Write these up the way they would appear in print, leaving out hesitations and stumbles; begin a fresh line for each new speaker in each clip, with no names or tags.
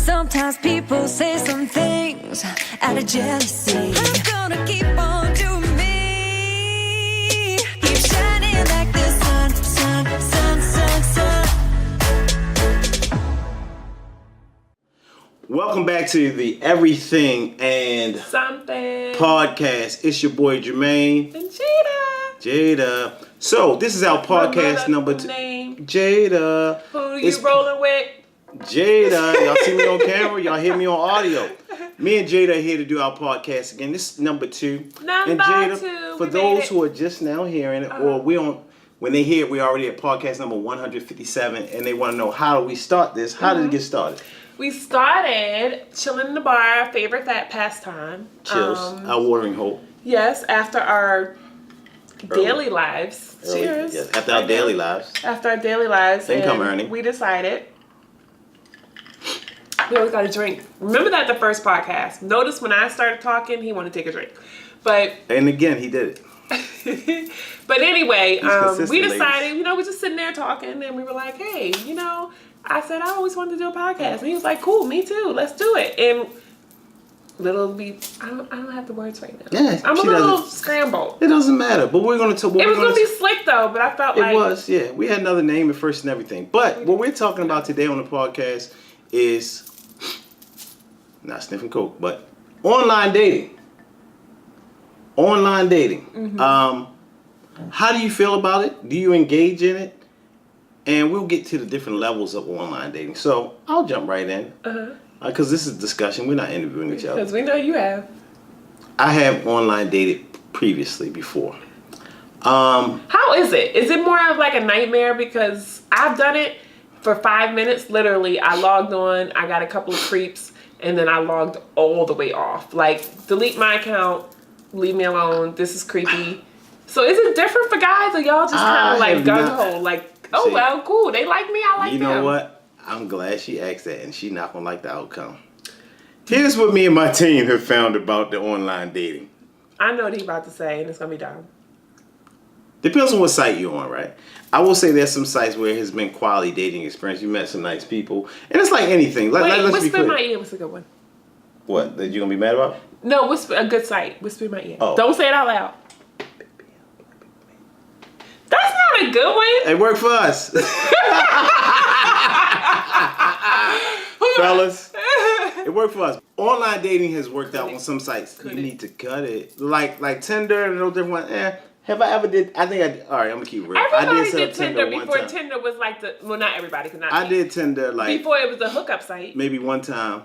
Sometimes people say some things out of jealousy. I'm gonna keep on doing me. Keep shining like the sun, sun, sun, sun, sun.
Welcome back to the Everything and
Something
Podcast. It's your boy Jermaine.
and
Jada. So this is our podcast number 2.
Name.
Jada.
Who you rolling with?
Jada. Y'all see me on camera. Y'all hear me on audio. Me and Jada are here to do our podcast again. This is number 2.
Number
and Jada,
2.
for those who are just now hearing it, or when they hear it, we're already at podcast number 157, and they want to know how do we start this? How did it get started?
We started chilling in the bar, our favorite pastime.
Chills. Our watering hole.
Yes, after our daily lives. Cheers.
Yes, after our daily lives.
After our daily lives.
Income earning.
We decided we always got a drink. Remember that the first podcast. Notice when I started talking, he wanted to take a drink.
And again, he did it.
But anyway, we decided,
ladies.
we're just sitting there talking, and we were like, hey, I said I always wanted to do a podcast, and he was like, "Cool, me too. Let's do it." And I don't have the words right now.
Yeah,
I'm a little scrambled.
It doesn't matter, but we're going to talk.
It was going to be slick though, but I felt like
it was. Yeah, we had another name at first and everything. But what we're talking about today on the podcast is not sniffing coke, but online dating. Online dating.
Mm-hmm.
How do you feel about it? Do you engage in it? And we'll get to the different levels of online dating. So I'll jump right in. Because this is discussion. We're not interviewing each other.
Because we know you have.
I have online dated previously before.
How is it? Is it more of like a nightmare? Because I've done it for 5 minutes. Literally, I logged on. I got a couple of creeps. And then I logged all the way off. Like, delete my account. Leave me alone. This is creepy. So is it different for guys? Or y'all just kind of like gung-ho? Like, oh, see, well, cool. They like me. I like them. You know
what? I'm glad she asked that, and she's not going to like the outcome. Here's what me and my team have found about the online dating.
I know what he's about to say, and it's going to be dumb.
Depends on what site you're on, right? I will say there's some sites where it has been quality dating experience. You met some nice people. And it's like anything. Let's
whisper in my ear. What's a good one?
What? That you going to be mad about?
No, whisper a good site. Whisper in my ear.
Oh.
Don't say it out loud. That's not a good one.
It worked for us. Fellas, it worked for us. Online dating has worked out on some sites. You need to cut it. Like Tinder and those different ones. Have I ever did? I think I did. All right, I'm going to keep it real.
Everybody did Tinder before Tinder was like the... Well, not everybody. Cause not
I did Tinder like...
Before it was the hookup site.
Maybe one time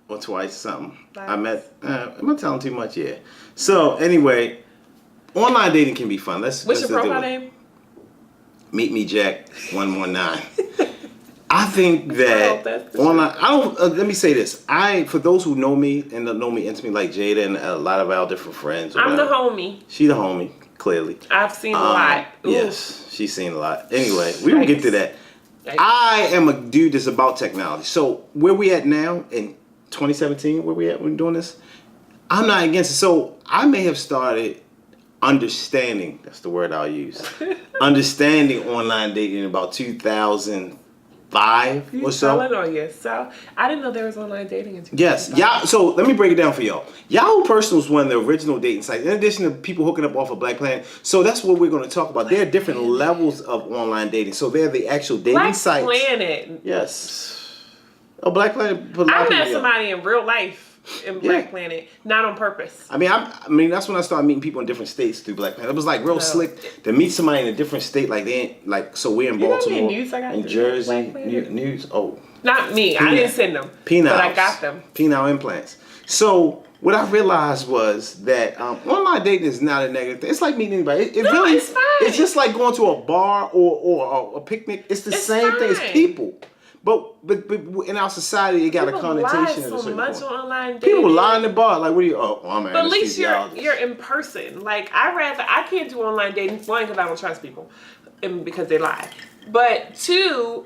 or twice or something.
Nice.
I met... am I telling too much? Yeah. So, anyway, online dating can be fun.
What's your profile name?
Meet Me Jack 119. I think that online. I don't. Let me say this. For those who know me and know me intimately, like Jada and a lot of our different friends.
I'm the homie.
She the homie, clearly.
I've seen a lot. Ooh.
Yes, she's seen a lot. Anyway, we will get to that. I am a dude that's about technology. So where we at now in 2017? Where we at when doing this? I'm not against it. So I may have started understanding. That's the word I'll use. Understanding online dating in about 2005 or so.
Telling on yourself. I didn't know there was online dating in 2005.
Yes. Yeah. So let me break it down for y'all. Yahoo Personal is one of the original dating sites. In addition to people hooking up off of Black Planet. So that's what we're going to talk about. There are different levels of online dating. So they're the actual dating sites.
Black Planet.
Yes. Oh, Black Planet.
I met somebody in real life. In Black Planet, not on purpose.
I mean, that's when I started meeting people in different states through Black Planet. It was like real slick to meet somebody in a different state. Like they ain't like. So we're in Baltimore, in Jersey, news. Oh,
not me. I didn't send them,
but
I got them.
Penile implants. So what I realized was that online dating is not a negative thing. It's like meeting anybody.
It's fine.
It's just like going to a bar or a picnic. It's the same thing as people. But in our society, it got
people
a connotation
lie
of a certain
much
point.
on online dating.
People lie in the bar. Like, what do you? Oh, I'm
But at least you're in person. Like I can't do online dating. One, because I don't trust people, and because they lie. But two,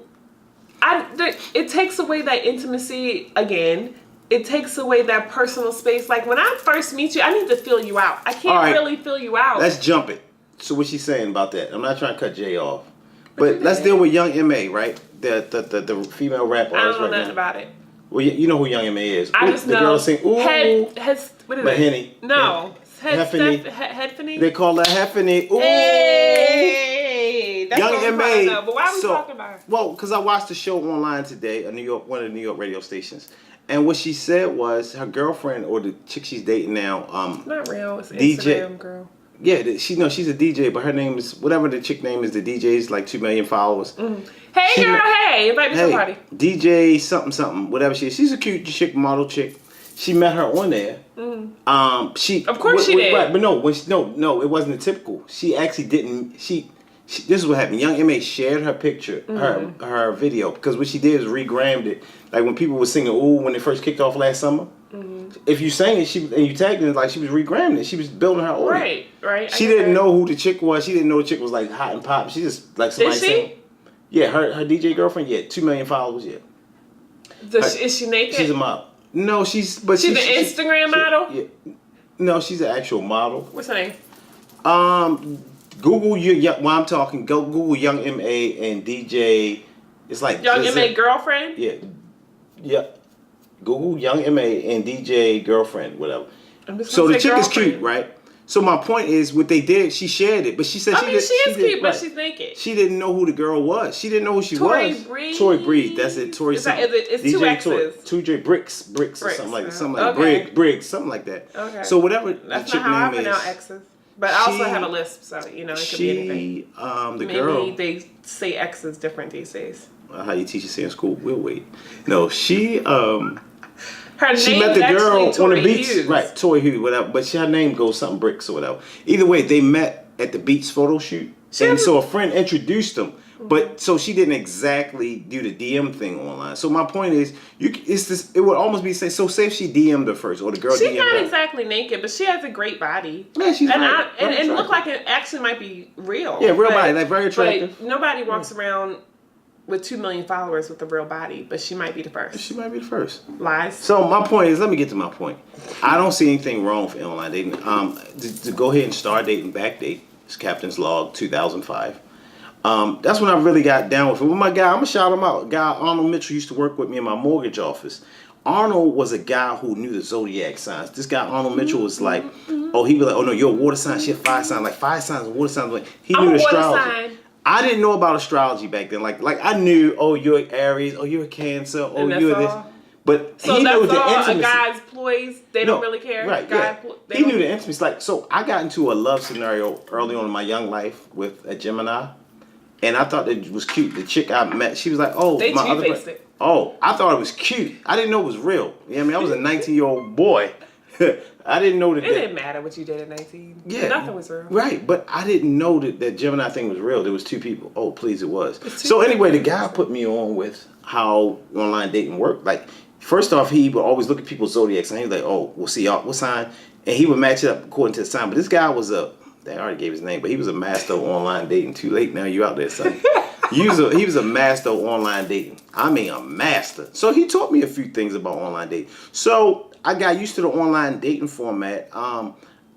it takes away that intimacy again. It takes away that personal space. Like when I first meet you, I need to feel you out. I can't really feel you out.
Let's jump it. So what's she saying about that? I'm not trying to cut Jay off. But let's deal with Young M.A., right? The female rapper.
I don't know nothing about it.
Well, you know who Young M.A. is.
I just
the
know.
girl sing, ooh,
What is
Maheny.
it? No.
Heffany. They call her Heffany. Ooh.
Hey, that's
Young M.A.
But why are we talking about her?
Well, because I watched the show online today, one of the New York radio stations. And what she said was her girlfriend or the chick she's dating now,
not real. It's
DJ,
Instagram girl.
Yeah, she's a DJ, but her name is whatever the chick name is. The DJ's like 2 million followers.
Mm-hmm. Hey girl, hey, invite me to a party.
DJ something, whatever she is. She's a cute chick, model chick. She met her on there.
Mm-hmm.
She
of course she did.
Right, but no, it wasn't a typical. She actually didn't. She this is what happened. Young M.A. shared her picture, her video, because what she did is regrammed it. Like when people were singing "Ooh" when they first kicked off last summer. Mm-hmm. If you sang it, and you tagged it, like she was regramming it. She was building her audience.
Right.
She didn't know who the chick was. She didn't know the chick was like hot and pop. She just like somebody saying. Yeah, her DJ girlfriend. Yeah, 2 million followers. Yeah.
Is she naked?
She's a model. No, she's an
Instagram model.
Yeah. No, she's an actual model.
What's her name?
Google I'm talking. Go Google Young M.A. and DJ. It's like
Young M.A. girlfriend.
Yeah. Google Young M.A. and DJ girlfriend, whatever. So the chick is cute, right? So my point is, what they did, she shared it, but she said
she is cute, but she's naked.
She didn't know who the girl was. She didn't know who she was. Tori Breed. That's it. Tori.
It's DJ 2 X's.
2J Bricks or something like Briggs, something like that.
Okay.
So whatever
that's
the chick
not how
name
I pronounce
is.
X's. But I also have a lisp, so it could be anything.
Maybe
they say X's different these days.
How you teach it in school? We'll wait. No, she
she
met the girl on the beach,
Hughes.
right? Tori Hughes, whatever. But her name goes something Bricks or whatever. Either way, they met at the beach photo shoot, so a friend introduced them. But so she didn't exactly do the DM thing online. So my point is, it would almost be so. Say if she DM'd her first, or the girl.
She's not exactly naked, but she has a great body.
Man, she's
and look like it actually might be real.
Yeah, real body, like very attractive.
But nobody walks around with 2 million followers with a real body, but she might be the first.
She might be the first.
Lies.
So my point is, let me get to my point. I don't see anything wrong with online dating. To go ahead and start dating, backdate. It's Captain's Log 2005. That's when I really got down with it. With my guy, I'm gonna shout him out. Guy Arnold Mitchell used to work with me in my mortgage office. Arnold was a guy who knew the zodiac signs. This guy Arnold Mitchell was like, he was like, oh no, you're a water sign, she a fire sign. Like fire signs and water signs. He knew astrology. I didn't know about astrology back then. Like I knew, you're Aries, you're a Cancer, you're this. But
so
he knew the intimacy.
A guy's ploys, they don't really care.
Right, he knew the intimacy. Like, so I got into a love scenario early on in my young life with a Gemini. And I thought it was cute. The chick I met, she was like,
they
my other
two-faced it.
I thought it was cute. I didn't know it was real. You know what I mean? I was a 19-year-old boy. I didn't know that.
It didn't matter what you did at 19.
Yeah.
Nothing was real.
Right, but I didn't know that Gemini thing was real. There was 2 people. Oh, please, it was. So anyway, the guy put me on with how online dating worked. Like, first off, he would always look at people's zodiacs, and he was like, we'll see y'all, what sign? And he would match it up according to the sign. But this guy was they already gave his name, but he was a master of online dating. Too late now, you out there, son. He was a master of online dating. I mean, a master. So he taught me a few things about online dating. So I got used to the online dating format.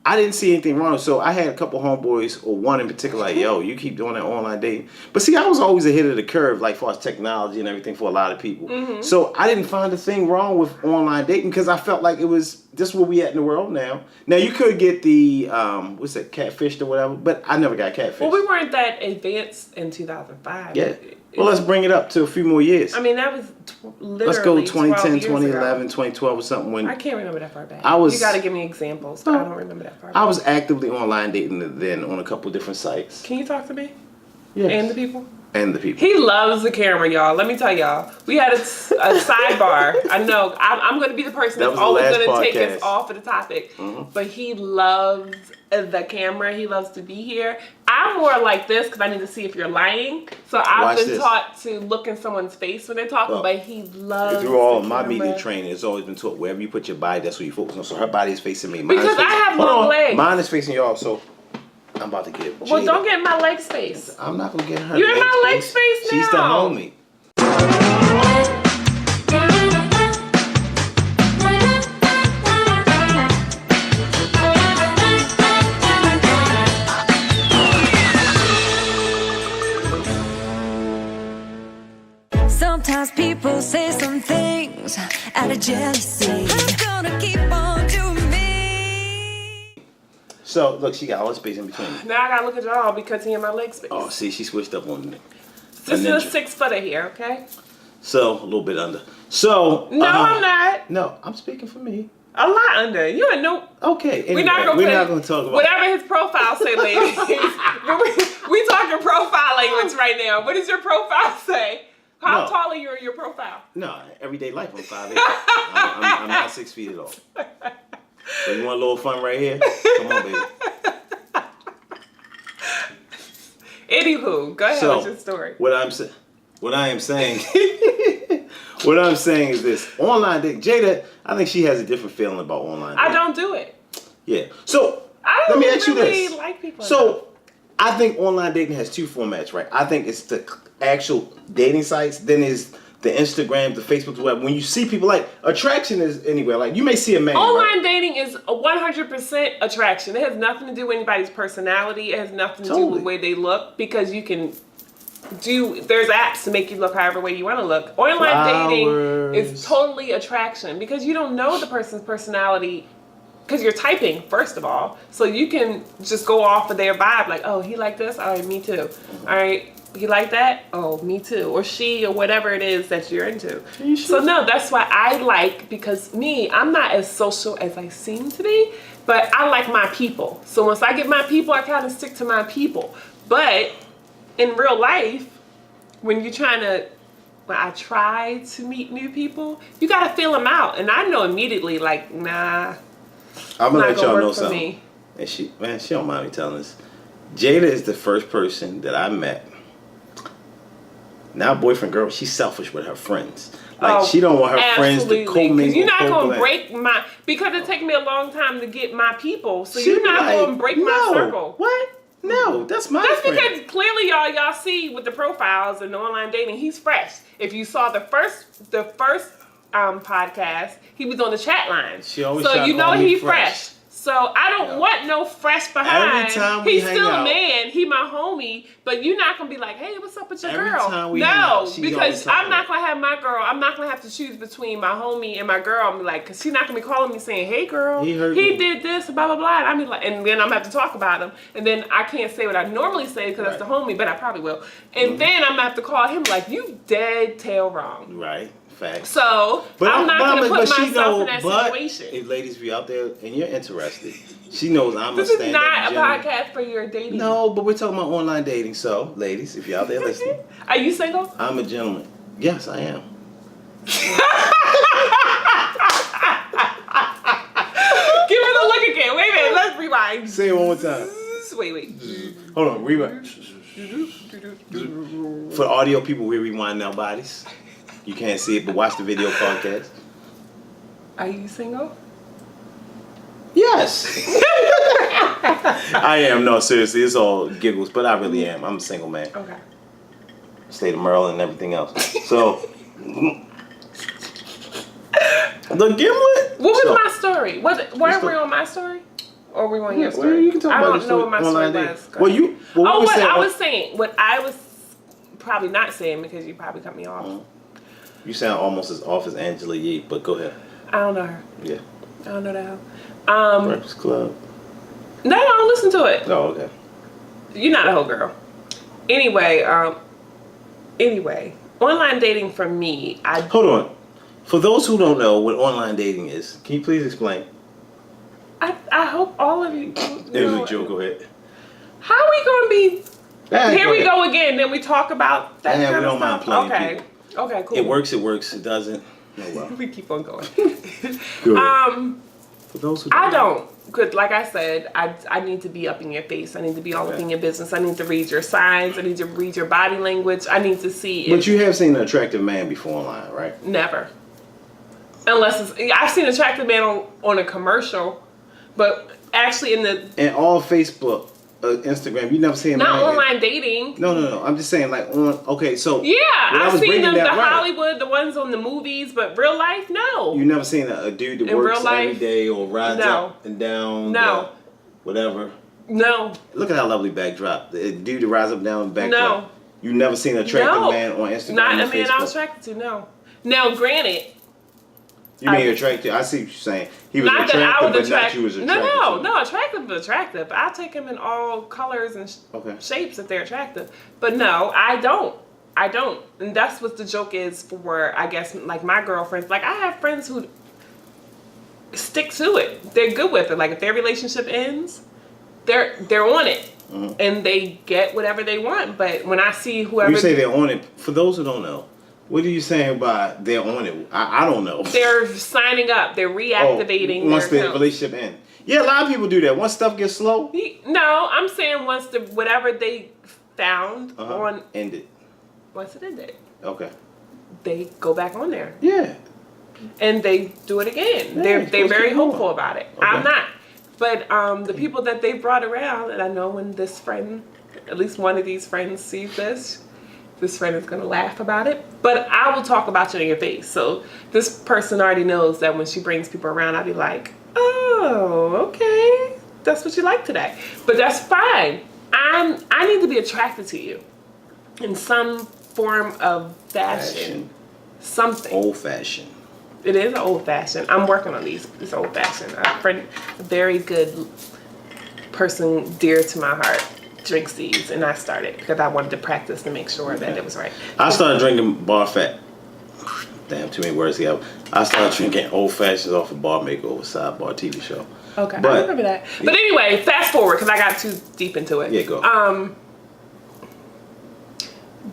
I didn't see anything wrong. So I had a couple homeboys, or one in particular, like, yo, you keep doing that online dating. But see, I was always ahead of the curve, like, as far as technology and everything for a lot of people. Mm-hmm. So I didn't find a thing wrong with online dating because I felt like this is where we at in the world now. Now, you could get the, catfished or whatever, but I never got catfished.
Well, we weren't that advanced in 2005.
Yeah. Well, let's bring it up to a few more years.
I mean, that was literally
let's go 2010, 2011,
ago.
2012 or something. When
I can't remember that far back. You got to give me examples, but I don't remember that far back.
I was actively online dating then on a couple different sites.
Can you talk to me?
Yes.
And the people?
And the people.
He loves the camera, y'all. Let me tell y'all. We had a sidebar. I know. I'm going to be the person that's always going to take us off of the topic. Mm-hmm. But he loves the camera. He loves to be here. I'm more like this because I need to see if you're lying. So I've been taught to look in someone's face when they're talking, but he loves
through all of my media training, it's always been taught wherever you put your body, that's where you focus on. So her body is facing me.
Because I have long legs.
Mine is facing y'all, so I'm about to get Jada.
Well, don't get in my leg space.
I'm not going to get her.
You're in my leg space now.
She's the homie.
Sometimes people say some things out of jealousy. I'm gonna keep on doing me.
So, look, she got all the space in between.
Now I gotta look at y'all because he in my leg space.
Oh, see, she switched up on me.
This is a 6 footer here, okay?
So, a little bit under. So.
No, I'm not.
No, I'm speaking for me.
A lot under. You ain't no.
Okay, anyway,
we're not gonna
talk about
whatever his profile say, ladies. we talking profile language right now. What does your profile say? How tall are you in your profile?
No, everyday life I'm 5'8". I'm not 6 feet at all. So you want a little fun right here? Come on, baby.
Anywho, go ahead with your story.
What I am saying is this. Online dating. Jada, I think she has a different feeling about online dating.
I don't do it.
Yeah. So,
I
let
don't
me ask you
really
this.
like people.
So, I think online dating has two formats, right? I think it's the actual dating sites, then is the Instagram, the Facebook, the web. When you see people, like, attraction is anywhere. Like, you may see a man.
Online dating is a 100% attraction. It has nothing to do with anybody's personality. It has nothing to do with the way they look, because you can there's apps to make you look however way you want to look. Online dating is totally attraction, because you don't know the person's personality, because you're typing, first of all. So you can just go off of their vibe, like, oh, he like this? All right, me too. All right, he like that? Oh, me too. Or she, or whatever it is that you're into. So no, that's why I like, because I'm not as social as I seem to be, but I like my people. So once I get my people, I kind of stick to my people. But in real life, when I try to meet new people, you gotta feel them out. And I know immediately, like, nah,
I'm gonna let y'all know
something.
Me. And she don't mind me telling this. Jada is the first person that I met. Now, boyfriend, girl, she's selfish with her friends. Like, she don't want her friends to co-mingle.
You're not gonna break because it takes me a long time to get my people. So you're not gonna break my circle.
What? No, that's my friend.
Because clearly y'all see with the profiles and the online dating, he's fresh. If you saw the first podcast, he was on the chat line.
She always
so you know
he's
fresh. So I don't want no fresh behind.
Every time we
he's
hang
still
out,
a man. He my homie, but you're not gonna be like, hey, what's up with your
every
girl?
Time we hang out,
because I'm not gonna have my girl. I'm not gonna have to choose between my homie and my girl. I'm like, cause she's not gonna be calling me saying, hey, girl, he did this, blah blah blah. And I mean, like, and then I'm gonna have to talk about him, and then I can't say what I normally say because that's the homie, but I probably will. And then I'm gonna have to call him like, you dead tail wrong.
Right. Facts.
So I'm not gonna put myself in that situation.
If ladies be out there and you're interested, she knows I'm
this
a stand-up.
This is not a podcast for your dating.
No, but we're talking about online dating. So, ladies, if you're out there listening,
are you single?
I'm a gentleman. Yes, I am.
Give her the look again. Wait a minute. Let's rewind.
Say it one more time.
Wait.
Hold on. Rewind. For the audio people, we're rewinding our bodies. You can't see it, but watch the video podcast.
Are you single?
Yes. I am. No, seriously, it's all giggles, but I really am. I'm a single man.
Okay.
State of Maryland and everything else. So, the gimlet.
What was my story? Weren't we on my story? Or were we on your story?
You can talk about
I don't know what my story was.
I
was saying, what I was probably not saying, because you probably cut me off.
You sound almost as off as Angela Yee, but go ahead.
I don't know her.
Yeah.
I don't know that.
Breakfast Club.
No, I don't listen to it.
Oh, okay.
You're not a whole girl. Anyway, online dating for me,
Hold on. For those who don't know what online dating is, can you please explain?
I hope all of you.
It was a joke. Go ahead.
How are we gonna be? Here we go again. Then we talk about that kind
we
of
don't
stuff.
mind playing people.
Okay, cool.
It works. It doesn't. Oh well.
We keep on going.
For those who
Because like I said, I need to be up in your face. I need to be all up in your business. I need to read your signs. I need to read your body language. I need to see.
But you have seen an attractive man before online, right?
Never. Unless I've seen an attractive man on a commercial, but actually
and all Facebook. Instagram, you never seen
not online dating.
No. I'm just saying, like so.
Yeah, I've seen them. The
right.
Hollywood, the ones on the movies, but real life, no.
You never seen a dude that works every day or rides up and down.
No.
Whatever.
No.
Look at that lovely backdrop. The dude that rides up and down the backdrop.
No.
You never seen an attractive man on Instagram.
Not
or
a man
Facebook.
I was attracted to. No. Now, granted,
You mean attractive? I see what you're saying. He was
not
attractive,
that I would
but
attract.
not you was attractive.
No, attractive is attractive. I'll take him in all colors and shapes if they're attractive. But no, I don't. And that's what the joke is for, I guess, like my girlfriends. Like, I have friends who stick to it. They're good with it. Like, if their relationship ends, they're on it. Mm-hmm. And they get whatever they want. But when I see whoever...
When you say they're on it, for those who don't know, what are you saying by they're on it? I don't know.
They're signing up. They're reactivating
once
their
the relationship ends. Yeah, a lot of people do that. Once stuff gets slow.
No, I'm saying once whatever they found on...
Ended.
Once it ended.
Okay. They
go back on there.
Yeah.
And they do it again. Yeah, they're very hopeful about it. Okay. I'm not. But the people that they brought around, and I know when this friend, at least one of these friends sees this friend is going to laugh about it. But I will talk about you in your face. So this person already knows that when she brings people around, I'll be like, oh, okay. That's what you like today. But that's fine. I need to be attracted to you in some form of fashion. Something.
Old fashioned.
It is an old fashioned. I'm working on these. It's old fashioned. A very good person dear to my heart drinks these, and I started because I wanted to practice to make sure that it was right.
I started drinking bar fat. Damn, too many words here. I started drinking old fashions off of Bar Makeover Sidebar TV show.
Okay, I remember that. But anyway, fast forward because I got too deep into it.
Yeah, go.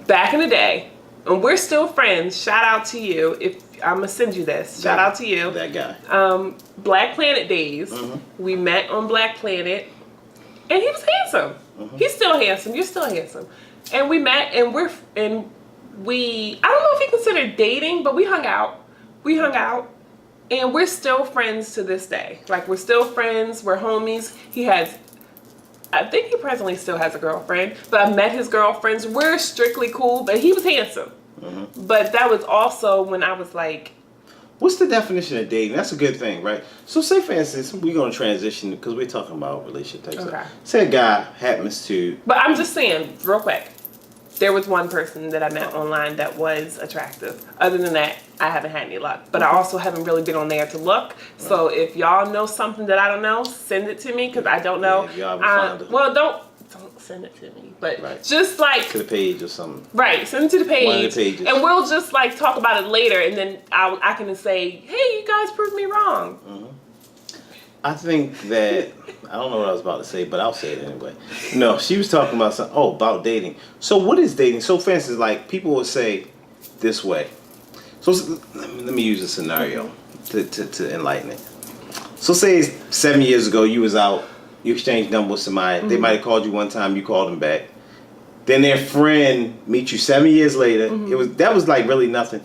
Back in the day, and we're still friends. Shout out to you. If I'm gonna send you this. Shout out to you.
That guy.
Black Planet days. Mm-hmm. We met on Black Planet, and he was handsome. Mm-hmm. He's still handsome. You're still handsome. And we met, and we. I don't know if you consider dating, but we hung out. And we're still friends to this day. Like, we're still friends. We're homies. I think he presently still has a girlfriend, but I met his girlfriends. We're strictly cool, but he was handsome. Mm-hmm. But that was also when I was like...
What's the definition of dating? That's a good thing, right? So say, for instance, we're going to transition because we're talking about relationship type stuff. Say a guy happens to...
But I'm just saying, real quick, there was one person that I met online that was attractive. Other than that, I haven't had any luck. But I also haven't really been on there to look. So if y'all know something that I don't know, send it to me because I don't know.
Yeah,
well, don't send it to me. But just like...
To the page or something.
Right. Send it to the page.
One of the pages.
And we'll just like talk about it later. And then I can say, hey, you guys proved me wrong.
Mm-hmm. I think that... I don't know what I was about to say, but I'll say it anyway. No, she was talking about something. Oh, about dating. So what is dating? So for instance, like people will say this way. So let me use a scenario to enlighten it. So say 7 years ago you was out, you exchanged numbers with somebody. Mm-hmm. They might have called you one time, you called them back. Then their friend meets you 7 years later. Mm-hmm. That was like really nothing.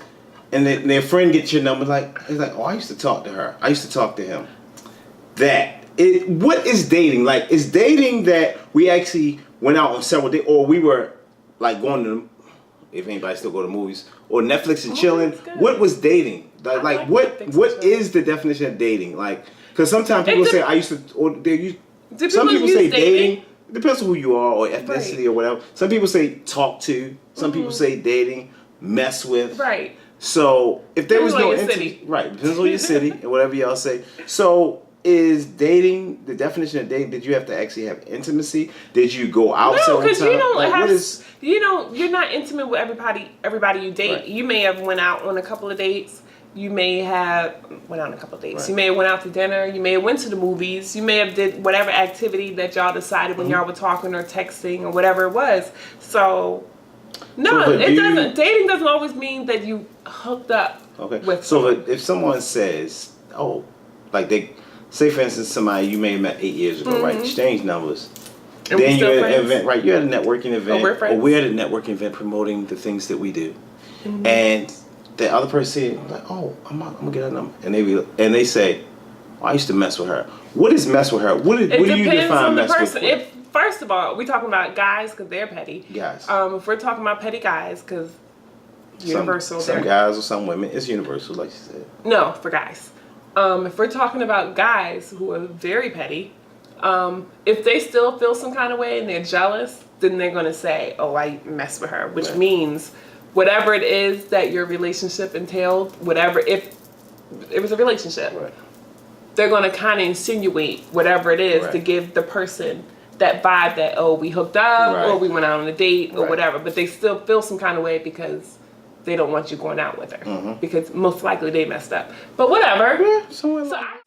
And then their friend gets your number it's like, oh, I used to talk to her. I used to talk to him. What is dating? Like, is dating that we actually went out on several days, or we were like going to, if anybody still go to movies, or Netflix and chilling? What was dating? Like what is the definition of dating? Like, because sometimes people say I used to, or they use. Some people say dating. It depends on who you are or ethnicity or whatever. Some people say talk to. Some people say dating, mess with.
Right.
So if there was no
city.
Right, depends on your city and whatever y'all say. So. Is dating the definition of dating? Did you have to actually have intimacy? Did you go out?
No, because you don't you're not intimate with everybody you date. Right. You may have went out on a couple of dates. You may have went out on a couple of dates. Right. You may have went out to dinner. You may have went to the movies. You may have did whatever activity that y'all decided when y'all were talking or texting or whatever it was. So no, it doesn't. Dating doesn't always mean that you hooked up.
Okay.
With
someone. If someone says, oh, like they. Say, for instance, somebody you may have met 8 years ago, right? Exchange numbers.
And
then you're at an event, right? You're at a networking event.
We're
at a networking event promoting the things that we do. Mm-hmm. And the other person said, like, oh, I'm gonna get her number. And they say, oh, I used to mess with her. What is mess with her? What do you define mess with?
First of all, we're talking about guys because they're petty.
Guys.
If we're talking about petty guys, because universal.
Some guys or some women, it's universal, like you said.
No, for guys. If we're talking about guys who are very petty, if they still feel some kind of way and they're jealous, then they're going to say, oh, I mess with her, which means whatever it is that your relationship entailed, whatever, if it was a relationship.
Right.
They're going to kind of insinuate whatever it is
Right.
to give the person that vibe that, oh, we hooked up
Right.
or we went out on a date or
Right.
whatever. But they still feel some kind of way because they don't want you going out with her.
Mm-hmm.
Because most likely they messed up. But whatever.
Yeah, somewhere
So
like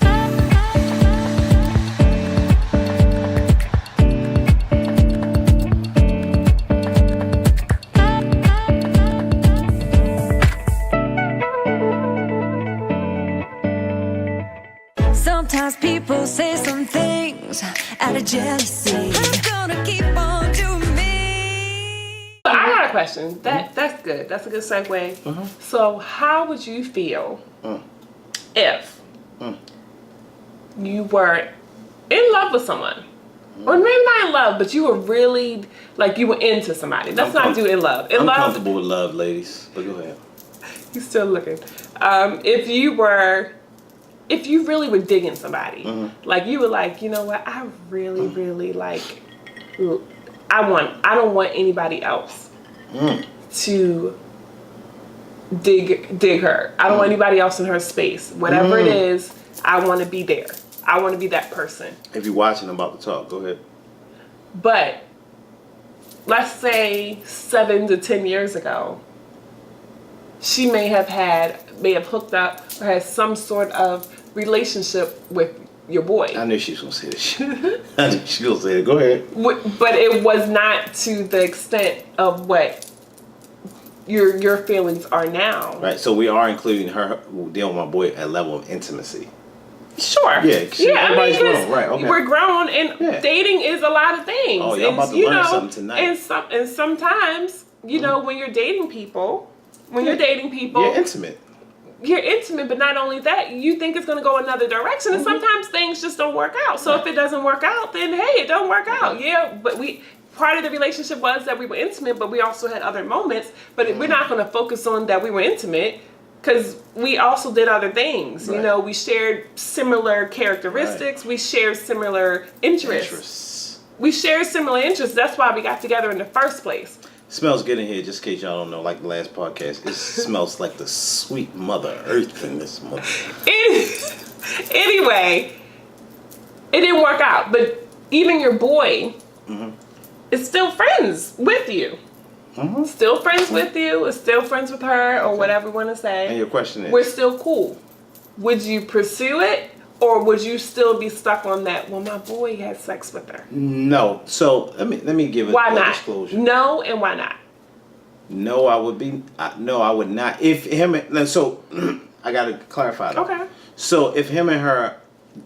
Sometimes people say some things out of jealousy. I'm gonna keep on doing me.
I got a question. That's good. That's a good segue. So how would you feel if you were in love with someone? Or maybe not in love, but you were really, like, you were into somebody. Let's not do in love. In
I'm
love,
comfortable with love, ladies. But go ahead.
he's still looking. If you really were digging somebody, like you were like, you know what, I really, really like, I don't want anybody else to dig her. I don't want anybody else in her space. Whatever it is, I want to be there. I want to be that person.
If you're watching, I'm about to talk. Go ahead.
But let's say 7 to 10 years ago, she may have hooked up or had some sort of relationship with your boy.
I knew she was gonna say this shit. I knew she was gonna say it. Go ahead.
But it was not to the extent of what your feelings are now.
Right. So we are including her dealing with my boy at a level of intimacy.
Sure.
Yeah. Everybody's grown. Right. Okay.
We're grown, and dating is a lot of things.
Oh, y'all about to learn something tonight.
And sometimes, you know, when you're dating people, you're
intimate.
You're intimate, but not only that, you think it's going to go another direction, and sometimes things just don't work out. So if it doesn't work out, then hey, it don't work out. Yeah, but part of the relationship was that we were intimate, but we also had other moments. But we're not going to focus on that we were intimate, because we also did other things.
Right.
You know, we shared similar characteristics. Right. We shared similar interests. We shared similar interests. That's why we got together in the first place.
Smells good in here, just in case y'all don't know, like the last podcast. It smells like the sweet Mother Earth in this mother.
Anyway, it didn't work out. But even your boy is still friends with you. Still friends with you, is still friends with her, or whatever you want to say.
And your question is?
We're still cool. Would you pursue it? Or would you still be stuck on that? Well, my boy had sex with her.
No. So let me give
why not?
disclosure.
No, and why not?
No, I would not. If him, so I gotta clarify that.
Okay.
So if him and her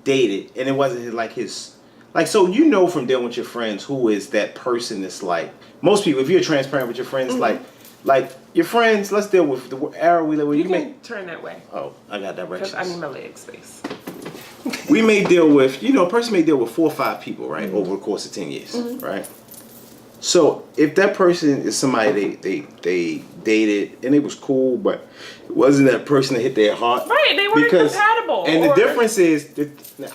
dated, and it wasn't like so you know from dealing with your friends who is that person that's like most people. If you're transparent with your friends, like your friends, let's deal with the era we live with.
You can turn that way.
Oh, I got directions.
Because I need my leg space.
We may deal with, a person may deal with 4 or 5 people, right, over the course of 10 years, right? So if that person is somebody they dated and it was cool, but it wasn't that person that hit their heart.
Right, they weren't compatible.
And the difference is,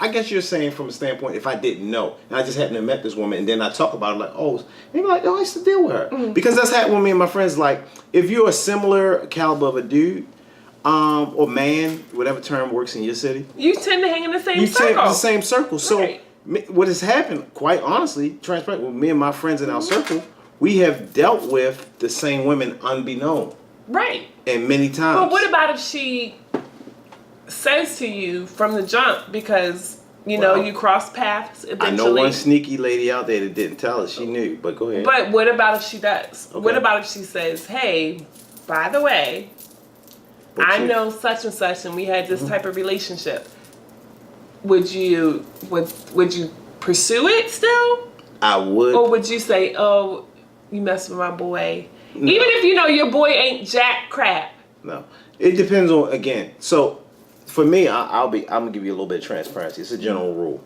I guess you're saying from a standpoint, if I didn't know, and I just happened to met this woman, and then I talk about it like, maybe I used to deal with her. Because that's happened with me and my friends. Like, if you're a similar caliber of a dude, or man, whatever term works in your city,
you tend to hang in the same circle.
You tend the same circle. So
right.
What has happened, quite honestly, transparent with me and my friends in our circle, we have dealt with the same women unbeknown.
Right.
And many times.
But what about if she says to you from the jump, because you cross paths eventually?
I know one sneaky lady out there that didn't tell us. She knew, but go ahead.
But what about if she does?
Okay.
What about if she says, hey, by the way, I know such and such, and we had this type of relationship. Would you pursue it still?
I would.
Or would you say, oh, you mess with my boy? No. Even if you know your boy ain't jack crap.
No. It depends on, again. So for me, I'm gonna give you a little bit of transparency. It's a general rule.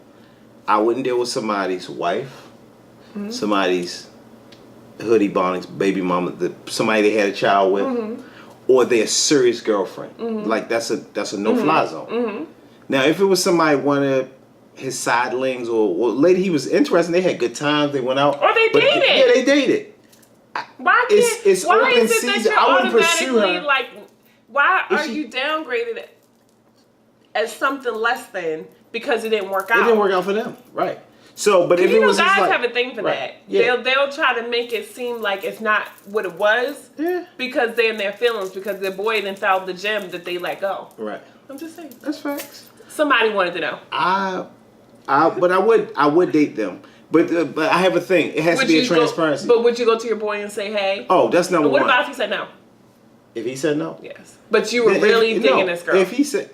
I wouldn't deal with somebody's wife, somebody's hoodie bonnings, baby mama, somebody they had a child with, or their serious girlfriend. Like that's a no-fly zone. Now, if it was somebody, one of his sidelings or lady he was interested in, they had good times, they went out.
Or they dated.
Yeah, they dated.
Why
it's
why
open
is it
season.
that you're
I wouldn't pursue her.
like, why are you downgraded? as something less than because it didn't work out.
It didn't work out for them, right? So, but if it was
guys
just like,
have a thing for that.
Yeah.
They'll try to make it seem like it's not what it was.
Yeah.
Because they're in their feelings because their boy didn't foul the gem that they let go.
Right.
I'm just saying.
That's facts.
Somebody wanted to know.
But I would date them. But I have a thing. It has to be a transparency.
But would you go to your boy and say, hey?
Oh, that's number one.
What about if he said no?
If he said no?
Yes. But you were really digging this girl.
If he said,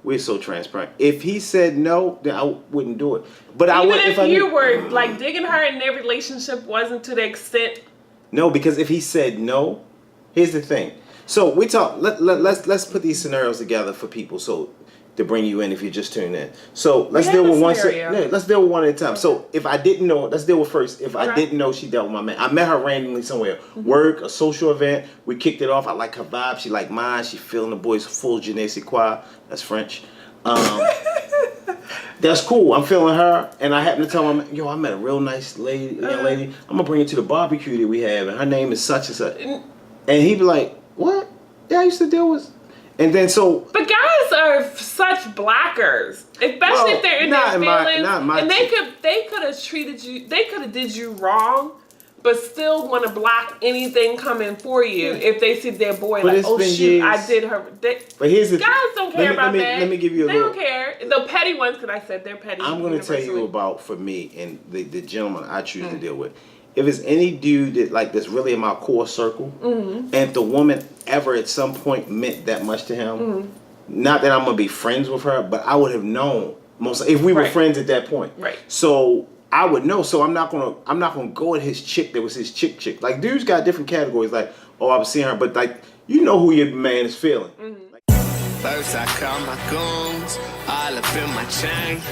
we're so transparent. If he said no, then I wouldn't do it. But I would
if you were like digging her and their relationship wasn't to the extent.
No, because if he said no, here's the thing. So we talk. Let's put these scenarios together for people. So to bring you in, if you're just tuning in. So let's deal with one. Let's deal with one at a time. Okay. So if I didn't know, let's deal with first. If I didn't know, she dealt with my man. I met her randomly somewhere, work, a social event. We kicked it off. I like her vibe. She like mine. She feeling the boys full je ne sais quoi. That's French. That's cool. I'm feeling her, and I happen to tell him, yo, I met a real nice lady, young lady. I'm gonna bring her to the barbecue that we have, and her name is such and such. And he'd be like, what? Yeah, I used to deal with. And then so.
But guys are such blackers, especially if they're in their feelings, and they could have treated you, they could have did you wrong, but still want to block anything coming for you if they see their boy like, oh shoot, years. I did her. But
here's the
guys don't care about that.
Let me give you a
They don't care. The petty ones, because I said they're petty.
I'm going to tell you about, for me, and the gentleman I choose to deal with. If it's any dude that's really in my core circle, and if the woman ever at some point meant that much to him, not that I'm gonna be friends with her, but I would have known if we were friends at that point.
Right. So
I would know. So I'm not gonna go at his chick that was his chick. Like dudes got different categories. Like, oh, I was seeing her, but like you know who your man is feeling.
First I call my goons, all up in my chain.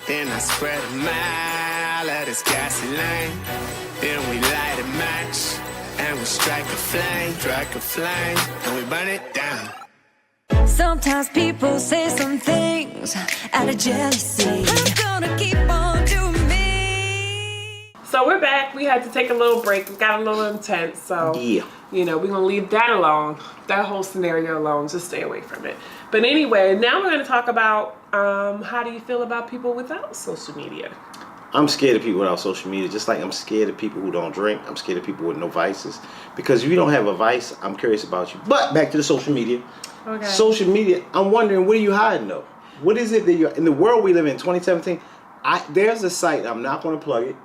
Then I spread a mile of this gasoline. Then we light a match, and we strike a flame, and we burn it down.
Sometimes people say some things out of jealousy. I'm gonna keep on doing me.
So we're back. We had to take a little break. We got a little intense. So,
yeah.
We're going to leave that alone. That whole scenario alone. Just stay away from it. But anyway, now we're going to talk about how do you feel about people without social media?
I'm scared of people without social media, just like I'm scared of people who don't drink. I'm scared of people with no vices. Because if you don't have a vice, I'm curious about you. But back to the social media.
Okay.
Social media, I'm wondering, what are you hiding though? What is it that you're, in the world we live in, 2017, there's a site, I'm not going to plug it,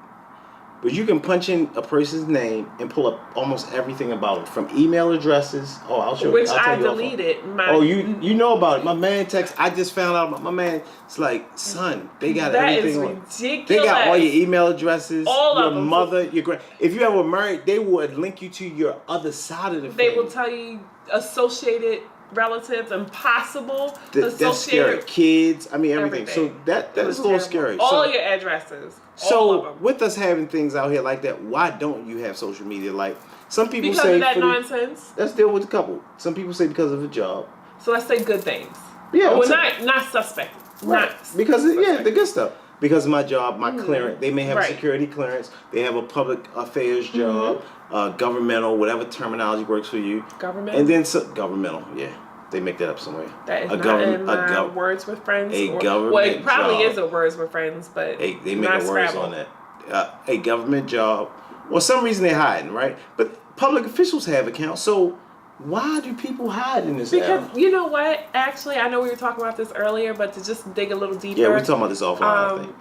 but you can punch in a person's name and pull up almost everything about them, from email addresses. Oh, I'll show you.
Which I deleted.
Oh, you know about it. My man text. I just found out about my man. It's like, son, they got everything.
That is ridiculous.
They got all your email addresses,
all
your
of them.
mother, your grand. If you ever married, they would link you to your other side of the family.
They will tell you associated relatives, impossible.
That's scary. Kids, I mean everything. So that is a little scary.
All your addresses.
So with us having things out here like that, why don't you have social media? Like some people
because
say
of that nonsense.
Let's deal with a couple. Some people say because of a job.
So let's say good things.
Yeah.
Well, not suspect.
Right.
Not
because the good stuff. Because of my job, my clearance. They may have a security clearance. They have a public affairs job, governmental, whatever terminology works for you.
Government.
And then governmental. Yeah. They make that up somewhere.
That is not in my Words with Friends.
Government
well, it probably
job.
is a Words with Friends, but
they make a words on that. A government job. Well, some reason they're hiding, right? But public officials have accounts, so why do people hide in this?
Because you know what? Actually, I know we were talking about this earlier, but to just dig a little deeper.
Yeah, we're talking about this offline. I think.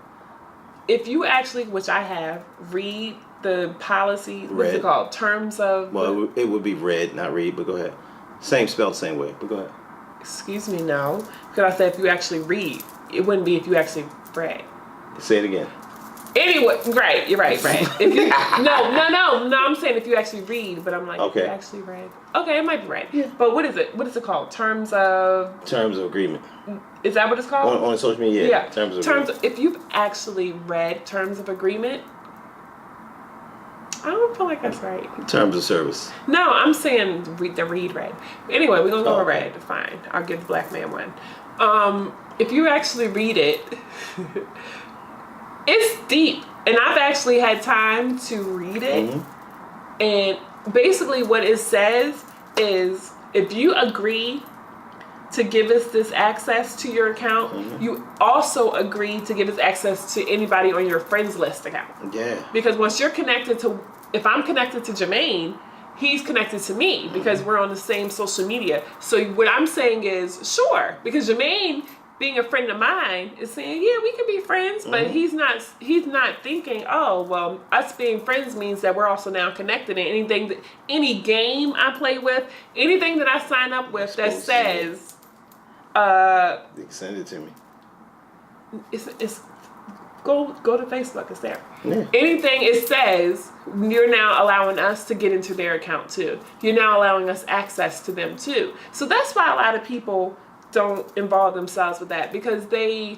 If you actually, which I have, read the policy. What's it called? Terms of.
Well, it would be read, not read. But go ahead. Same spelled, same way. But go ahead.
Excuse me, no. Because I said if you actually read, it wouldn't be if you actually read.
Say it again.
Anyway, right, you're right. If you, no, I'm saying if you actually read, but I'm like, if you actually read. Okay, it might be right. Yeah. But what is it? What is it called? Terms of agreement. Is that what it's called?
On social media, yeah. Terms of agreement.
If you've actually read terms of agreement, I don't feel like that's right.
Terms of service.
No, I'm saying the read. Anyway, we're going to go with red. Fine. I'll give the black man one. If you actually read it, it's deep. And I've actually had time to read it. Mm-hmm. And basically what it says is if you agree to give us this access to your account, you also agree to give us access to anybody on your friends list account.
Yeah.
Because once you're connected to, if I'm connected to Jermaine, he's connected to me because we're on the same social media. So what I'm saying is, sure, because Jermaine, being a friend of mine, is saying, yeah, we can be friends, but he's not thinking, oh, well, us being friends means that we're also now connected. And any game I play with, anything that I sign up with that says,
send it to me.
It's go to Facebook. It's there.
Yeah.
Anything it says, you're now allowing us to get into their account too. You're now allowing us access to them too. So that's why a lot of people don't involve themselves with that, because they,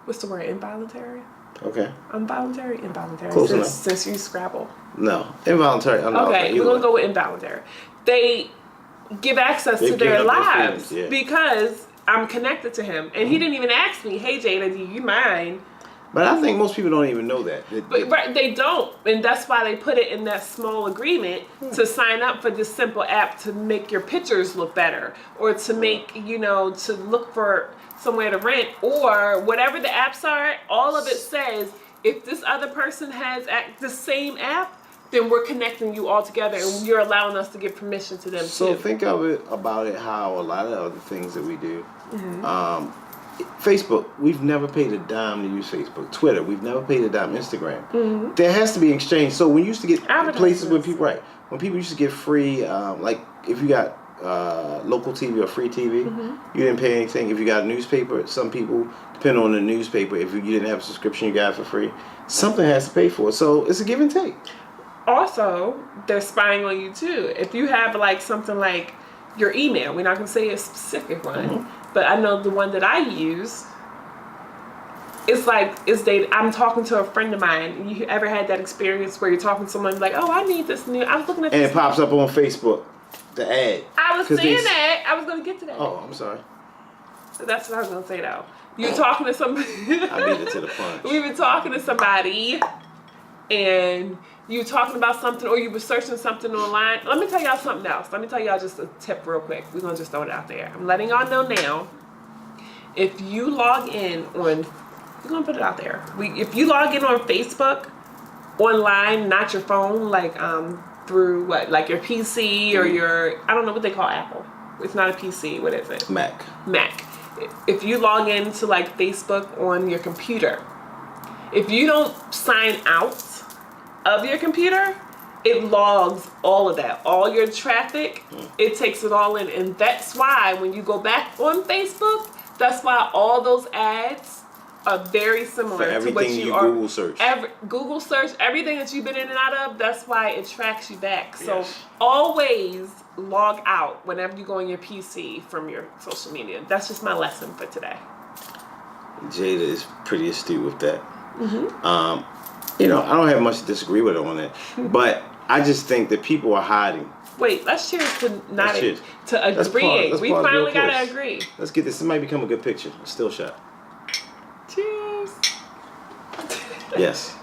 what's the word, involuntary?
Okay.
Involuntary? Involuntary. Since you Scrabble.
No. Involuntary.
Okay, we're going to go with involuntary. They give access to their lives because I'm connected to him. And he didn't even ask me, hey, Jada, do you mind?
But I think most people don't even know that.
But they don't. And that's why they put it in that small agreement to sign up for this simple app to make your pictures look better, or to make, to look for somewhere to rent, or whatever the apps are. All of it says, if this other person has the same app, then we're connecting you all together, and you're allowing us to give permission to them too.
So think of it how a lot of other things that we do. Facebook, we've never paid a dime to use Facebook. Twitter, we've never paid a dime. Instagram, there has to be an exchange. So when you used to get places when people used to get free, like if you got local TV or free TV, you didn't pay anything. If you got a newspaper, some people, depending on the newspaper, if you didn't have a subscription, you got it for free. Something has to pay for it. So it's a give and take.
Also, they're spying on you too. If you have something like your email, we're not going to say a specific one, but I know the one that I use, I'm talking to a friend of mine. You ever had that experience where you're talking to someone like, oh, I need this new, I was looking at this.
And it pops up on Facebook, the ad.
I was saying that. I was going to get to that.
Oh, I'm sorry.
So that's what I was going to say though. You're talking to somebody.
I beat it to the punch.
We've been talking to somebody, and you talking about something, or you were searching something online. Let me tell y'all something else. Let me tell y'all just a tip real quick. We're going to just throw it out there. I'm letting y'all know now. If you log in on, we're going to put it out there. If you log in on Facebook, online, not your phone, through what, your PC or your, I don't know what they call Apple. It's not a PC. What is it?
Mac.
If you log into Facebook on your computer, if you don't sign out of your computer, it logs all of that, all your traffic. It takes it all in, and that's why when you go back on Facebook, that's why all those ads are very similar to what you are.
Google search.
Google search, everything that you've been in and out of. That's why it tracks you back. So always log out whenever you go on your PC from your social media. That's just my lesson for today.
Jada is pretty astute with that. I don't have much to disagree with her on it, but I just think that people are hiding.
Wait, let's cheers to agreeing. We finally gotta agree.
Let's get this. This might become a good picture. A still shot.
Cheers.
Yes.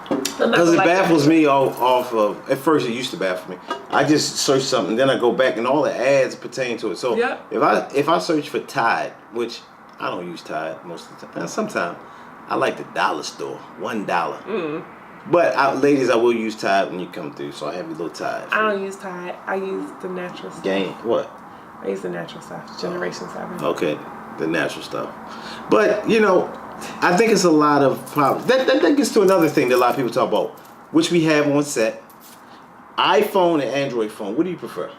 Because it baffles me off of. At first, it used to baffle me. I just search something, then I go back, and all the ads pertain to it. So if I search for Tide, which I don't use Tide most of the time. Sometimes I like the dollar store, $1. But ladies, I will use Tide when you come through, so I have a little Tide.
I don't use Tide. I use the natural stuff.
What?
I use the natural stuff. Generation 7.
Okay, the natural stuff. But I think it's a lot of problems. That gets to another thing that a lot of people talk about, which we have on set. iPhone and Android phone. What do you prefer?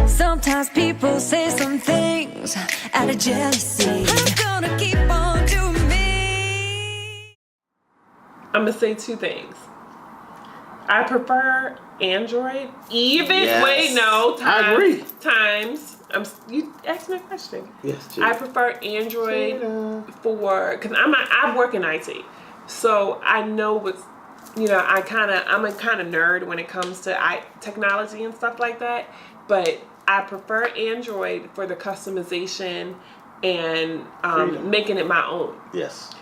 Sometimes people say some things out of jealousy. I'm gonna keep on doing me.
I'm gonna say two things. I prefer Android.
I agree.
You asked me a question.
Yes, Jada.
I prefer Android because I work in IT, so I know I'm a kind of nerd when it comes to technology and stuff like that. But I prefer Android for the customization and making it my own.
Yes.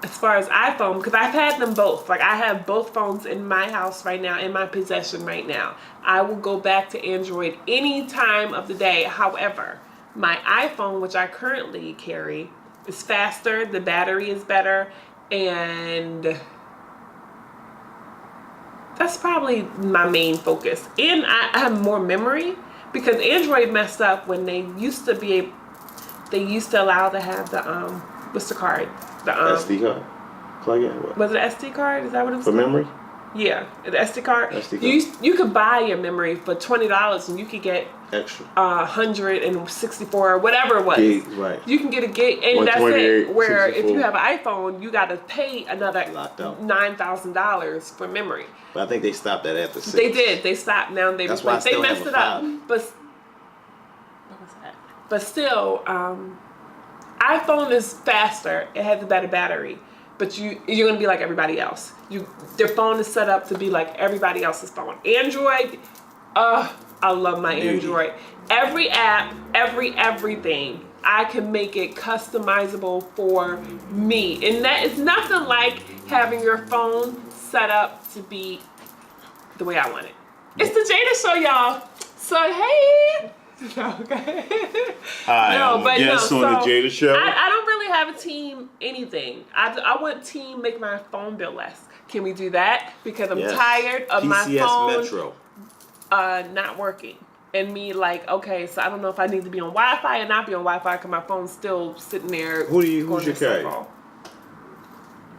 As far as iPhone, because I've had them both. Like, I have both phones in my house right now, in my possession right now. I will go back to Android any time of the day. However, my iPhone, which I currently carry, is faster, the battery is better, and that's probably my main focus. And I have more memory, because Android messed up when they used to allow to have the, what's the card? The
SD card? Plug in? What?
Was it an SD card? Is that what it was
For
called?
memory?
Yeah, the SD card.
SD card.
You could buy your memory for $20 and you could get
extra
164 or whatever it was.
Gig, right.
You can get a gig, and that's it. Where
64.
if you have an iPhone, you got to pay another $9,000 for memory.
But I think they stopped that after 6.
They did. They stopped. Now they
That's why I still
messed
have a
it up.
5.
But what was that? But still, iPhone is faster. It has a better battery. But you're gonna be like everybody else. Their phone is set up to be like everybody else's phone. Android, I love my Android. Every app, everything, I can make it customizable for me. And that is nothing like having your phone set up to be the way I want it. It's the Jada Show, y'all. So hey. Okay.
Hi, I'm a guest on the Jada Show.
I don't really have a team anything. I want team make my phone bill less. Can we do that? Because I'm tired of my phone
Metro.
Not working. And me like, okay, so I don't know if I need to be on Wi-Fi or not be on Wi-Fi because my phone's still sitting there.
Who's your carrier?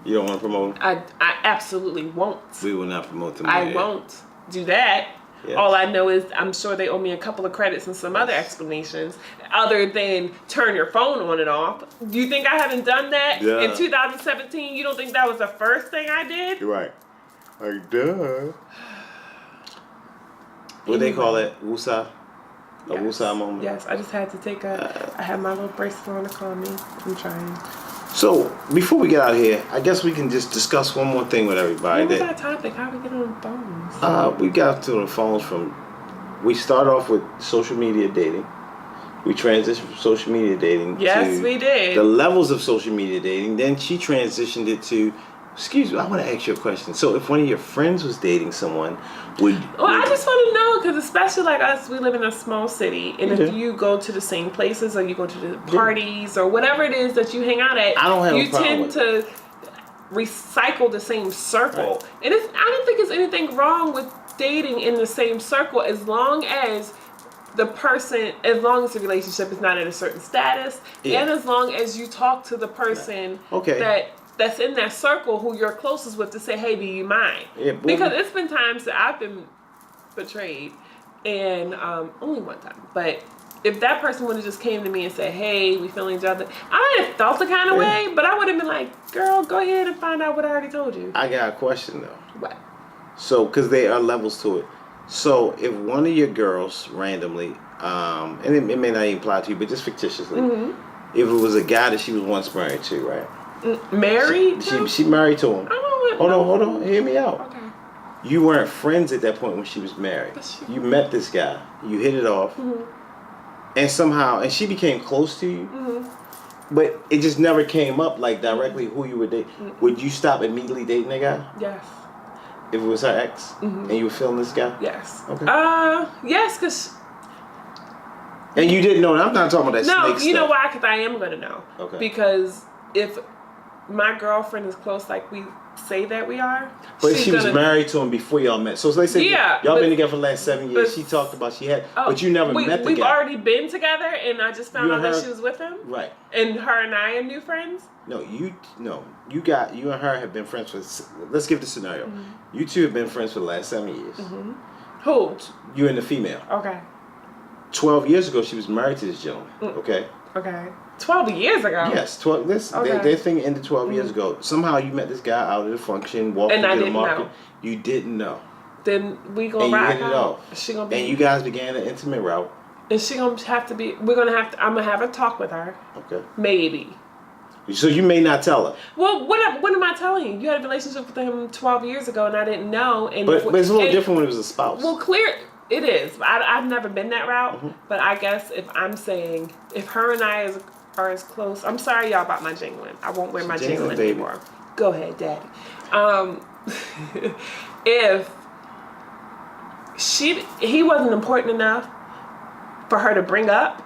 You don't want to promote?
I absolutely won't.
We will not promote them.
I won't do that. Yes. All I know is I'm sure they owe me a couple of credits and some other explanations other than turn your phone on and off. Do you think I haven't done that in 2017? You don't think that was the first thing I did?
You're right. Like, duh. What they call it? Woosah? A woosah moment?
Yes, I just had to take I had my little bracelet on to calm me. I'm trying.
So, before we get out of here, I guess we can just discuss one more thing with everybody.
What was that topic? How do we get on the phones?
We got to the phones we start off with social media dating. We transitioned from social media dating
to we did.
The levels of social media dating. Then she transitioned it to, excuse me, I want to ask you a question. So if one of your friends was dating someone,
I just want to know, because especially like us, we live in a small city, and if you go to the same places or you go to the parties or whatever it is that you hang out at,
I don't have
you tend to recycle the same circle. Right. And I don't think there's anything wrong with dating in the same circle as long as the relationship is not at a certain status, and as long as you talk to the person that's in that circle who you're closest with to say, hey, do you mind? Yeah, because it's been times that I've been betrayed, and only one time. But if that person would have just came to me and said, hey, we feeling each other, I might have felt the kind of way, but I would have been like, girl, go ahead and find out what I already told you.
I got a question, though.
What?
So, because there are levels to it. So, if one of your girls randomly, and it may not even apply to you, but just fictitiously, if it was a guy that she was once married to, right?
Married?
She married to him. Hold on. Hear me out.
Okay.
You weren't friends at that point when she was married. You met this guy. You hit it off. And somehow, and she became close to you. But it just never came up like directly who you were dating. Would you stop immediately dating that guy?
Yes.
If it was her ex? And you were feeling this guy?
Yes.
Okay.
Yes, because...
And you didn't know. I'm not talking about that snake stuff.
No, you know why? Because I am going to know.
Okay.
Because if my girlfriend is close like we say that we are...
But she was married to him before y'all met. So let's say y'all been together for the last 7 years. She talked about but you never met the guy.
We've already been together, and I just found out that she was with him.
Right.
And her and I are new friends.
You and her have been friends for. Let's give the scenario. You two have been friends for the last 7 years.
Who?
You and the female.
Okay.
12 years ago, she was married to this gentleman. Okay.
12 years ago.
Yes, 12. Their thing ended 12 years ago. Somehow you met this guy out at a function, walked into the market.
Know.
You didn't know.
Then we gonna rock
and you hit it off. And you guys began an intimate route.
And she gonna have to be. I'm gonna have to have a talk with her.
Okay.
Maybe.
So you may not tell her.
Well, what am I telling you? You had a relationship with him 12 years ago, and I didn't know. And
But it's a little different when it was a spouse.
Well, it is. I've never been that route. But I guess if I'm saying, if her and I are as close, I'm sorry, y'all, about my jingling. I won't wear my jingling anymore. Go ahead, Daddy. If he wasn't important enough for her to bring up,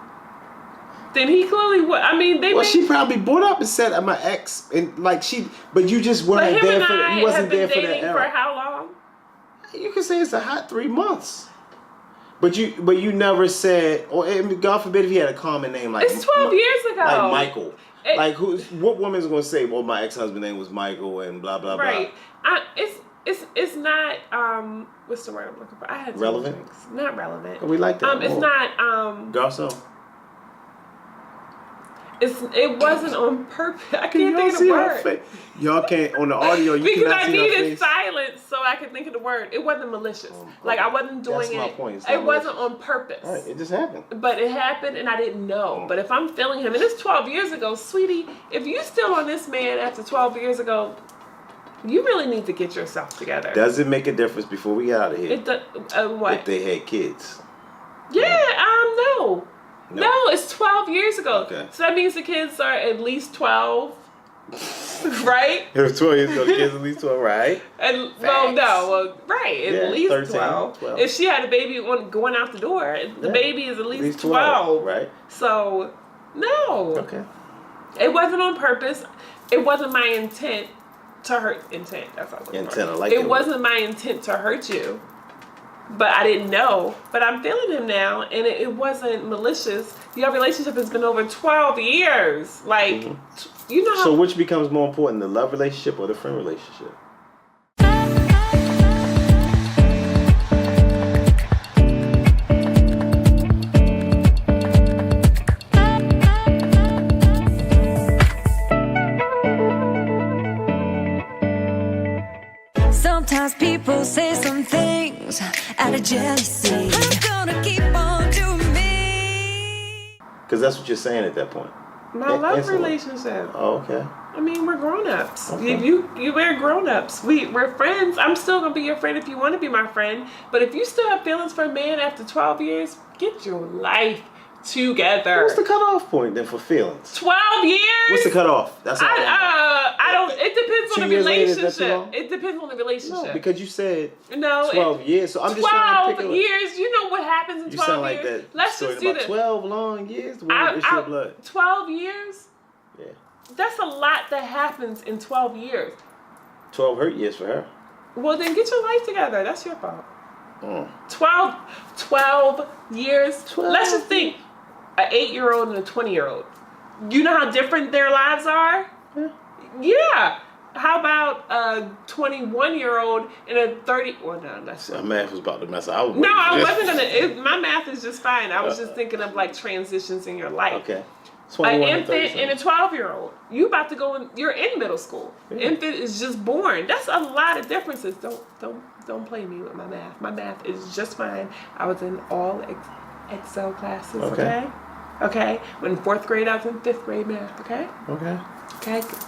then he clearly would. I mean,
she probably brought up and said, "I'm my ex," and but you just weren't there for. You wasn't there for that era.
For how long?
You can say it's a hot 3 months. But you never said, or God forbid if he had a common name like
it's 12 years ago,
like Michael. What woman's gonna say? Well, my ex-husband's name was Michael and blah blah blah.
Right. It's not what's the word I'm looking for? I had
relevant.
Not relevant.
We like that.
It's not
Garcon.
It wasn't on purpose. I can't think of the word.
Y'all can't on the audio. You
because
cannot
I
see her
needed
face.
silence so I could think of the word. It wasn't malicious. I wasn't doing
That's my
it.
point.
It wasn't on purpose.
Right, it just happened.
But it happened and I didn't know. But if I'm feeling him, and it's 12 years ago, sweetie, if you still on this man after 12 years ago, you really need to get yourself together.
Does it make a difference before we get out of here?
What?
If they had kids.
Yeah, no. No, it's 12 years ago.
Okay.
So that means the kids are at least 12. Right?
It was 12 years ago. The kids at least 12, right?
Right.
Yeah,
At least
13,
12.
12.
If she had a baby going out the door, the baby is at least 12.
Right.
So, no.
Okay.
It wasn't on purpose. It wasn't my intent to hurt. That's all.
Intent, I like
it
that
wasn't
word.
my intent to hurt you. But I didn't know. But I'm feeling him now, and it wasn't malicious. Your relationship has been over 12 years. Like, you know how...
So which becomes more important, the love relationship or the friend relationship?
Sometimes people say some things out of jealousy. I'm gonna keep on doing me.
Because that's what you're saying at that point.
My love relationship.
Oh, okay.
I mean, we're grown-ups.
Okay.
We're grown-ups. We're friends. I'm still going to be your friend if you want to be my friend. But if you still have feelings for a man after 12 years, get your life together.
What's the cutoff point then for feelings?
12 years?
What's the cutoff? That's
I don't. It depends on the
2 years later, is that too
relationship.
long?
It depends on the relationship.
No, because you said
No,
12 years. So I'm just trying to pick
12 years. You know what happens in 12 years?
You sound like that.
Let's
story
just do
about
this.
12 long years. The woman issue of blood.
12 years?
Yeah.
That's a lot that happens in 12 years.
12 hurt years for her.
Well, then get your life together. That's your fault. 12 years.
12.
Let's just think an 8-year-old and a 20-year-old. You know how different their lives are? Yeah. How about a 21-year-old and a 30? Well, no, that's
My math was about to mess up.
I wasn't gonna. My math is just fine. I was just thinking of like transitions in your life.
Okay.
An infant and a 12-year-old. You about to go in. You're in middle school.
Yeah.
Infant is just born. That's a lot of differences. Don't play me with my math. My math is just fine. I was in all Excel classes. Okay. When 4th grade, I was in 5th grade math. Okay.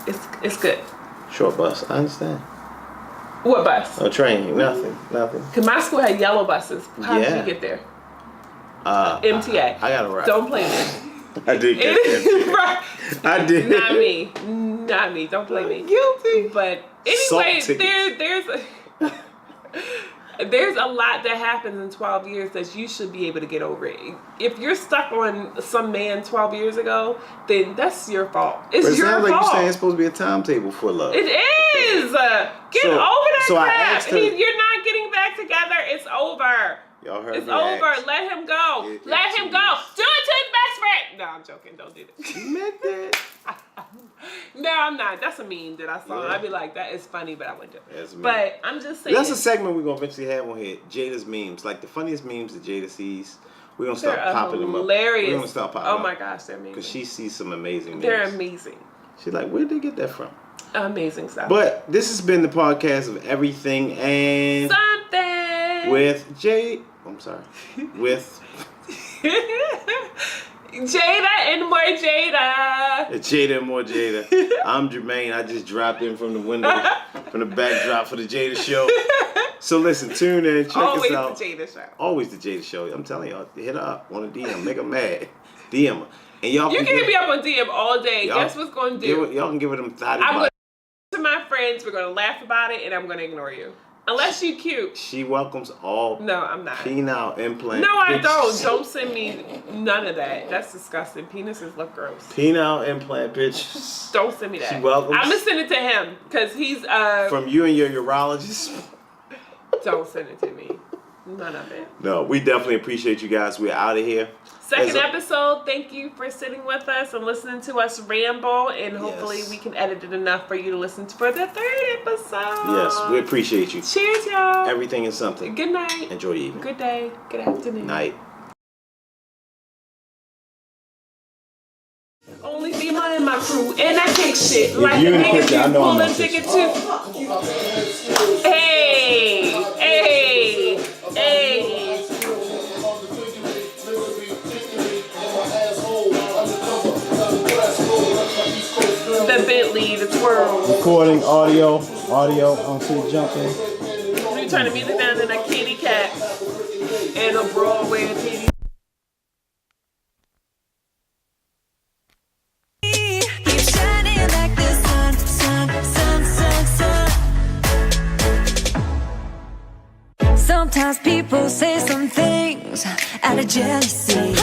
It's good.
Short bus. I understand.
What bus?
No train. Nothing.
Cause my school had yellow buses. How did
Yeah.
you get there?
I
MTA.
got it right.
Don't play me.
I did get it.
Right.
I did.
Not me. Don't play me.
Guilty.
But
Salt
anyway,
tickets.
there's a lot that happens in 12 years that you should be able to get over it. If you're stuck on some man 12 years ago, then that's your fault. It's
But it
your
sounds
fault.
like you're saying it's supposed to be a timetable for love.
It is. Get over that
so I
crap.
asked her-
You're not getting back together. It's over.
Y'all heard
It's
me
over.
ask.
Let him go.
It-
Let
it's
him go.
serious.
Do it to his best friend. No, I'm joking. Don't do that.
You meant that.
No, I'm not. That's a meme that I saw.
Yeah.
I'd be like, that is funny, but I wouldn't do it.
That's a meme.
But I'm just saying.
That's a segment we're going to eventually have on here. Jada's memes. Like the funniest memes that Jada sees. We're going to start
They're
popping them up.
hilarious.
We're going to start popping
Oh
up.
my gosh, they're amazing.
Because she sees some amazing memes.
They're amazing.
She's like, where'd they get that from?
Amazing stuff.
But this has been the podcast of everything and
Something.
with I'm sorry. With
Jada and more Jada.
Jada and more Jada. I'm Jermaine. I just dropped in from the window, from the backdrop for the Jada Show. So listen, tune in, check
Always
us out.
the Jada Show.
Always the Jada Show. I'm telling y'all, hit her up on a DM, make her mad. DM her. And y'all
You can hit me up on DM all day. Guess what's going to do?
Y'all can give her them thotty
I'm going
bites.
to my friends. We're going to laugh about it, and I'm going to ignore you. Unless you cute.
She welcomes all
No, I'm not.
penile implant.
No, I
bitches.
don't. Don't send me none of that. That's disgusting. Penises look gross.
Penile implant bitches.
Don't send me that.
She welcomes.
I'm going to send it to him because he's...
From you and your urologist.
Don't send it to me. None of it.
No, we definitely appreciate you guys. We're out of here.
Second episode. Thank you for sitting with us and listening to us ramble. And hopefully we can edit it enough for you to listen to for the third episode.
Yes, we appreciate you.
Cheers, y'all.
Everything is something.
Good night.
Enjoy your evening.
Good day. Good afternoon.
Night.
Only be my crew, and I take shit like
you
the
in the
niggas
picture, I
you
know I'm
pull a
not
ticket to. Hey, hey, hey. The Bentley, the twirl.
Recording audio. I don't see jumping.
You turn the music down in a kitty cat and a Broadway titty.
Keep shining like the sun, sun, sun, sun, sun. Sometimes people say some things out of jealousy.